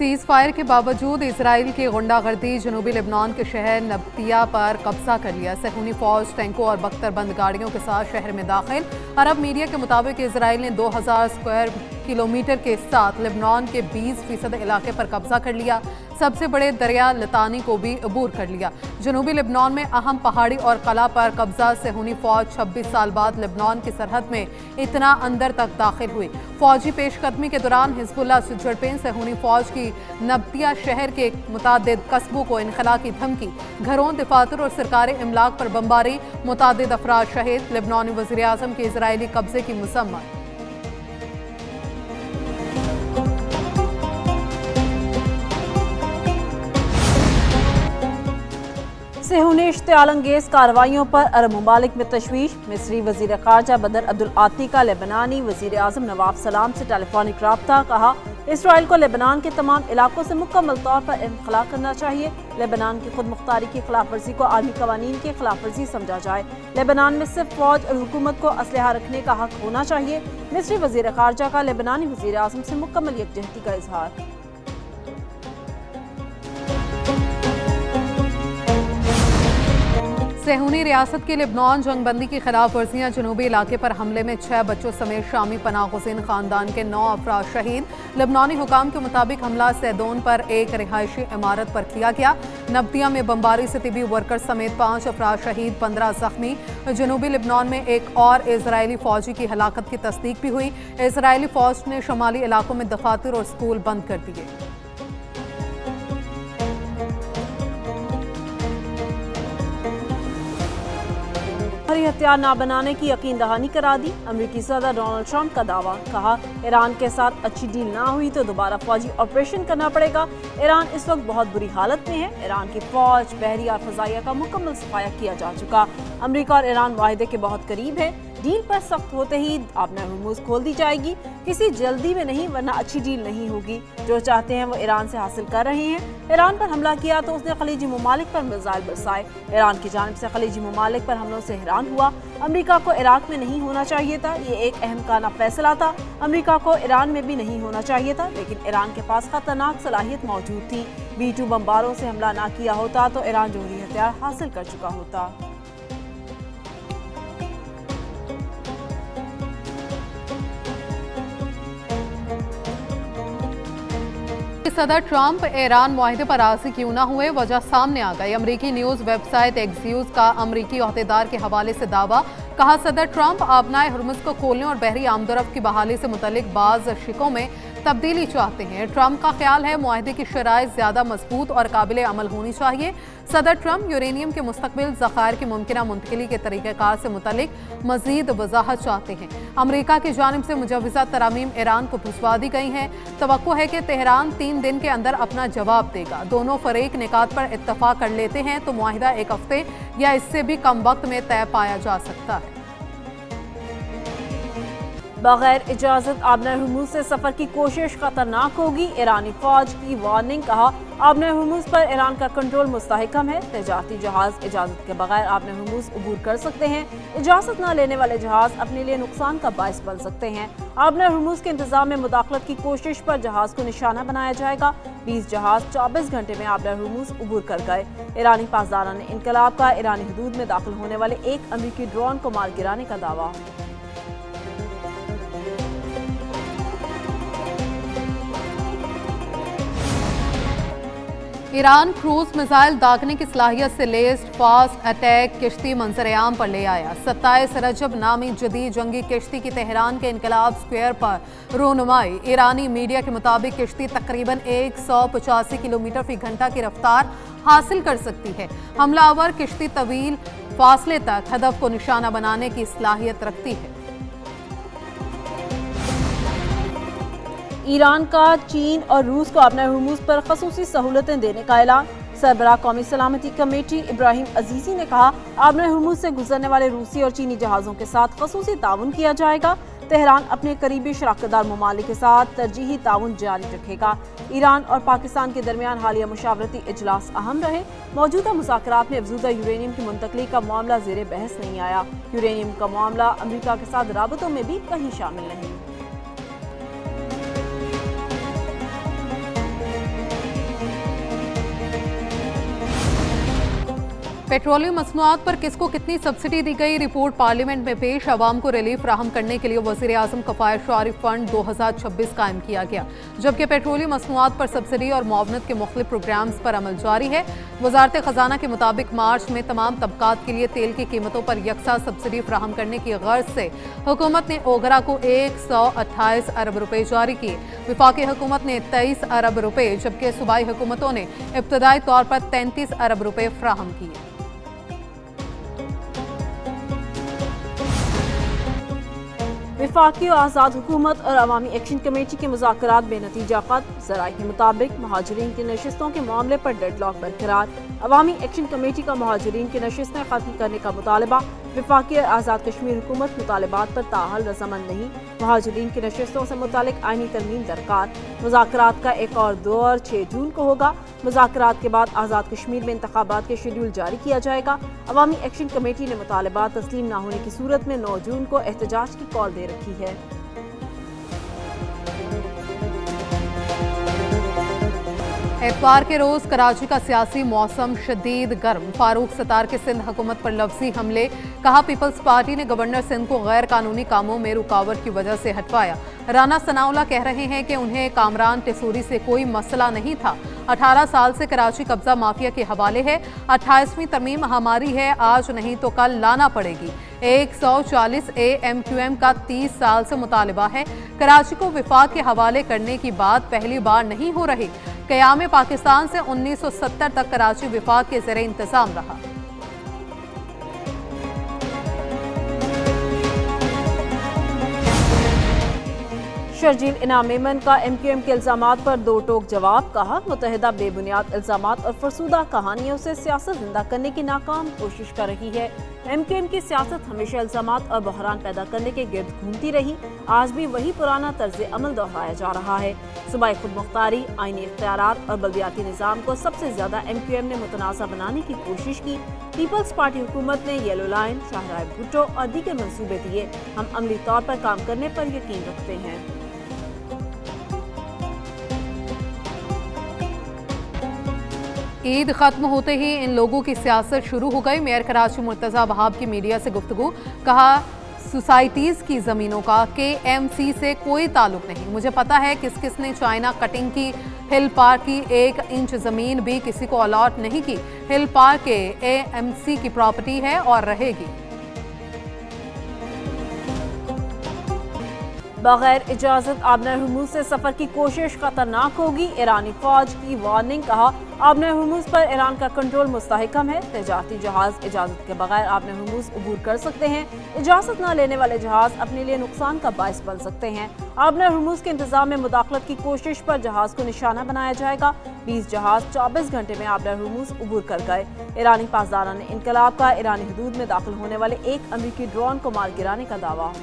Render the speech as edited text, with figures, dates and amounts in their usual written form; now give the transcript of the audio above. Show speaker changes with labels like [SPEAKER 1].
[SPEAKER 1] Cease fire के बावजूद Israel की गुंडागर्दी जनूबी लेबनान के शहर नब्तिया पर कब्जा कर लिया। सहूनी फौज टैंकों और बख्तरबंद गाड़ियों के साथ शहर में दाखिल। अरब मीडिया के मुताबिक इसराइल ने 2000 स्क्वायर किलोमीटर के साथ लेबनान के 20% इलाके पर कब्जा कर लिया। सबसे बड़े दरिया लतानी को भी अबूर कर लिया। जनूबी लेबनान में अहम पहाड़ी और कला पर कब्जा। सहूनी फौज 26 साल बाद लेबनान की सरहद में इतना अंदर तक दाखिल हुई। फौजी पेशकदमी के दौरान हिजबुल्लाह से झड़पें। सहूनी फौज की नब्तिया शहर के मुतादिद कस्बों को इनखला की धमकी। घरों, दफातर और सरकारी इमलाक पर बमबारी। मुतादिद अफराद शहीद। लेबनानी वज़ीर आज़म के इजरायली कब्जे की मज़म्मत।
[SPEAKER 2] सहूनी इश्तिआल-अंगेज़ कार्रवाइयों पर अरब ममालिक में तशवीश। मिस्री वज़ीर ख़ारजा बदर अब्दुल आती का लेबनानी वज़ीर आज़म नवाफ सलाम से टेलीफोनिक राब्ता। कहा, इसराइल को लेबनान के तमाम इलाकों से मुकम्मल तौर पर इनखला करना चाहिए। लेबनान की खुद मुख्तारी की खिलाफ वर्जी को आलमी कवानीन की खिलाफ वर्जी समझा जाए। लेबनान में सिर्फ फौज और हुकूमत को असलहा रखने का हक होना चाहिए। मिस्री वज़ीर ख़ारजा का लेबनानी वज़ीर आज़म से मुकम्मल यकजहती का इजहार।
[SPEAKER 1] सहूनी रियासत की लेबनान जंगबंदी की खिलाफ वर्जियाँ। जनूबी इलाके पर हमले में 6 बच्चों समेत शामी पनाह गुज़ीन खानदान के 9 अफराद शहीद। लेबनानी हुकाम के मुताबिक हमला सैदोन पर एक रिहायशी इमारत पर किया गया। नब्तिया में बमबारी से तिबी वर्कर समेत 5 अफराद शहीद, 15 जख्मी। जनूबी लेबनान में एक और इजरायली फौजी की हलाकत की तस्दीक भी हुई। इजरायली फौज ने शमाली इलाकों में दफातर और स्कूल बंद कर दिए।
[SPEAKER 2] हथियार न बनाने की यकीन दहानी करा दी। अमेरिकी सदर डोनाल्ड ट्रंप का दावा। कहा, ईरान के साथ अच्छी डील ना हुई तो दोबारा फौजी ऑपरेशन करना पड़ेगा। ईरान इस वक्त बहुत बुरी हालत में है। ईरान की फौज, बहरी और फजाइया का मुकम्मल सफाया किया जा चुका। अमेरिका और ईरान मुआहदे के बहुत करीब है। डील पर सख्त होते ही आपने हुर्मुज़ खोल दी जाएगी। किसी जल्दी में नहीं, वरना अच्छी डील नहीं होगी। जो चाहते हैं वो ईरान से हासिल कर रहे हैं। ईरान पर हमला किया तो उसने खलीजी ममालिक पर मिसाइल बरसाए। ईरान की जानिब से खलीजी ममालिक पर हमलों से हैरान हुआ। अमेरिका को इराक में नहीं होना चाहिए था। ये एक अहमकाना फैसला था। अमेरिका को ईरान में भी नहीं होना चाहिए था, लेकिन ईरान के पास खतरनाक सलाहियत मौजूद थी। B-2 बमबारों से हमला ना किया होता तो ईरान जोहरी हथियार हासिल कर चुका होता।
[SPEAKER 1] सदर ट्रंप ईरान मुआहदे पर राज़ी क्यों ना हुए, वजह सामने आ गई। अमरीकी न्यूज़ वेबसाइट एक्सियोस का अमरीकी अहदेदार के हवाले से दावा। कहा, सदर ट्रंप आबनाए हुर्मुज़ को खोलने और बहरी आमदोरफ्त की बहाली से मुतल्लिक बाज़ शिकों में तब्दीली चाहते हैं। ट्रंप का ख्याल है मुआहदे की शराइत ज़्यादा मजबूत और काबिल अमल होनी चाहिए। सदर ट्रंप यूरेनियम के मुस्तकबिल ज़खायर की मुमकिना मुंतकिली के तरीक़ाकार से मुतल्लिक मज़ीद वजाहत चाहते हैं। अमरीका की जानिब से मुजव्वज़ा तरामीम ईरान को भिजवा दी गई हैं। तवक्को है कि तेहरान 3 दिन के अंदर अपना जवाब देगा। दोनों फरीक निकात पर इत्तफाक कर लेते हैं तो मुआहिदा 1 हफ्ते या इससे भी कम वक्त में तय पाया जा सकता है।
[SPEAKER 2] बगैर इजाजत आबनाए हुर्मुज़ से सफर की कोशिश खतरनाक होगी। ईरानी फौज की वार्निंग। कहा, आबनाए हुर्मुज़ पर ईरान का कंट्रोल मुस्तहकम है। तजारती जहाज इजाजत के बगैर आबनाए हुर्मुज़ अबूर कर सकते हैं। इजाजत न लेने वाले जहाज अपने लिए नुकसान का बायस बन सकते हैं। आबनाए हुर्मुज़ के इंतजाम में मुदाखलत की कोशिश पर जहाज को निशाना बनाया जाएगा। 20 जहाज 24 घंटे में आबनाए हुर्मुज़ अबूर कर गए। ईरानी पासदारान इनकलाब का ईरानी हदूद में दाखिल होने वाले एक अमरीकी ड्रोन को मार गिराने का दावा।
[SPEAKER 1] ईरान क्रूज मिसाइल दागने की सलाहियत से लेस्ड फास्ट अटैक किश्ती मंजर-ए-आम पर ले आया। 27 रजब नामी जदीद जंगी किश्ती की तेहरान के इनकलाब स्क्वायर पर रोनुमाई। ईरानी मीडिया के मुताबिक किश्ती तकरीबन 185 किलोमीटर फी घंटा की रफ्तार हासिल कर सकती है। हमलावर किश्ती तवील फासले तक हदफ को निशाना बनाने की सलाहियत रखती है।
[SPEAKER 2] ईरान का चीन और रूस को आबनाए हुर्मुज़ पर खसूसी सहूलतें देने का ऐलान। सरबराह कौमी सलामती कमेटी इब्राहिम अजीज़ी ने कहा, आबनाए हुर्मुज़ से गुजरने वाले रूसी और चीनी जहाज़ों के साथ खसूसी ताउन किया जाएगा। तेहरान अपने करीबी शराकतदार ममालिक के साथ तरजीही ताउन जारी रखेगा। ईरान और पाकिस्तान के दरमियान हालिया मुशावरती इजलास अहम रहे। मौजूदा मुज़ाकरात में अफजूदा यूरेनियम की मुंतकली का मामला ज़ेरे बहस नहीं आया। यूरेनियम का मामला अमरीका के साथ राबतों में भी कहीं शामिल नहीं।
[SPEAKER 1] पेट्रोलियम मसनूआत पर किसको कितनी सब्सिडी दी गई, रिपोर्ट पार्लियामेंट में पेश। अवाम को रिलीफ फराहम करने के लिए वज़ीर आज़म कफ़ायत शारी फंड 2026 कायम किया गया, जबकि पेट्रोलियम मसनूआत पर सब्सिडी और मुआवनत के मुख्तलिफ प्रोग्राम्स पर अमल जारी है। वज़ारत ख़जाना के मुताबिक मार्च में तमाम तबकात के लिए तेल की कीमतों पर यकसा सब्सिडी फराहम करने की गर्ज से हुकूमत ने ओगरा को 128 अरब रुपए जारी किए। वफाकी हुकूमत ने 23 अरब रुपए, जबकि सूबाई हुकूमतों ने इब्तदाई तौर पर 33 अरब रुपए फराहम किए।
[SPEAKER 2] वफाकी और आज़ाद हुकूमत और अवामी एक्शन कमेटी के मुज़ाकरात बेनतीजा ख़त्म। ज़राए के मुताबिक महाजरीन की नशिस्तों के मामले पर डेडलॉक बरकरार। अवामी एक्शन कमेटी का महाजरीन की नशिस्तें ख़त्म करने का मुतालबा। वफाकी और आज़ाद कश्मीर हुकूमत मुतालबात पर ताहाल रज़ामंद नहीं। महाजरीन की नशिस्तों से मुतालिक आइनी तरमीम दरकार। मुज़ाकरात का एक और दौर 6 जून को होगा। मुज़ाकरात के बाद आज़ाद कश्मीर में इंतखाबात के शेड्यूल जारी किया जाएगा। अवामी एक्शन कमेटी ने मुतालबात तस्लीम न होने की सूरत में 9 जून को एहतजाज की कॉल दे रखी है।
[SPEAKER 1] इतवार के रोज कराची का सियासी मौसम शदीद गर्म। फारूक सत्तार के सिंध हुकूमत पर लफ्जी हमले, कहा पीपल्स पार्टी ने गवर्नर सिंध को गैर कानूनी कामों में रुकावट की वजह से हटवाया। राना सनाउल्लाह कह रहे हैं कि उन्हें कामरान टेसूरी से कोई मसला नहीं था। 18 साल से कराची कब्जा माफिया के हवाले है। 28वीं तरमीम हमारी है, आज नहीं तो कल लाना पड़ेगी। 140 AMQM का 30 साल से मुतालिबा है। कराची को विफाक के हवाले करने की बात पहली बार नहीं हो रही। क़याम पाकिस्तान से 1970 तक कराची विफाक के ज़ेरे इंतज़ाम रहा।
[SPEAKER 2] शर्जील इनाम मेमन का MQM के इल्ज़ामात पर दो टोक जवाब। कहा मुत्तहिदा बेबुनियाद इल्ज़ामात और फरसूदा कहानियों से सियासत जिंदा करने की नाकाम कोशिश कर रही है। MQM की सियासत हमेशा इल्ज़ामात और बहरान पैदा करने के गिर्द घूमती रही। आज भी वही पुराना तर्ज अमल दोहराया जा रहा है। सूबाई खुद मुख्तारी, आईनी इख्तियारात और बल्दियाती निज़ाम को सबसे ज़्यादा MQM ने मुतनाज़ा बनाने की कोशिश की। पीपल्स पार्टी हुकूमत ने येलो लाइन, शाहराह भुट्टो और दीगर मंसूबे दिए। हम अमली तौर पर काम करने पर यकीन रखते हैं।
[SPEAKER 1] ईद खत्म होते ही इन लोगों की सियासत शुरू हो गई। मेयर कराची मुर्तज़ा वहाब की मीडिया से गुफ्तगू, कहा सोसाइटीज़ की ज़मीनों का KMC से कोई ताल्लुक नहीं। मुझे पता है किस किस ने चाइना कटिंग की। हिल पार्क की 1 इंच ज़मीन भी किसी को अलॉट नहीं की। हिल पार्क के AMC की प्रॉपर्टी है और रहेगी।
[SPEAKER 2] बगैर इजाज़त आबनर हुर्मुज़ से सफ़र की कोशिश खतरनाक होगी। ईरानी फ़ौज की वार्निंग। कहा आबनर हुर्मुज़ पर ईरान का कंट्रोल मुस्तहकम है। तजारती जहाज़ इजाज़त के बगैर आबनर हुर्मुज़ अबूर कर सकते हैं। इजाज़त न लेने वाले जहाज़ अपने लिए नुकसान का बायस बन सकते हैं। आबनर हुर्मुज़ के इंतज़ाम में मुदाखलत की कोशिश पर जहाज़ को निशाना बनाया जाएगा। 20 जहाज़ 24 घंटे में आबनर हुर्मुज़ अबूर कर गए। ईरानी पासदारान इनकलाब का ईरानी हदूद में दाखिल होने वाले एक अमरीकी ड्रोन को मार गिराने का दावा।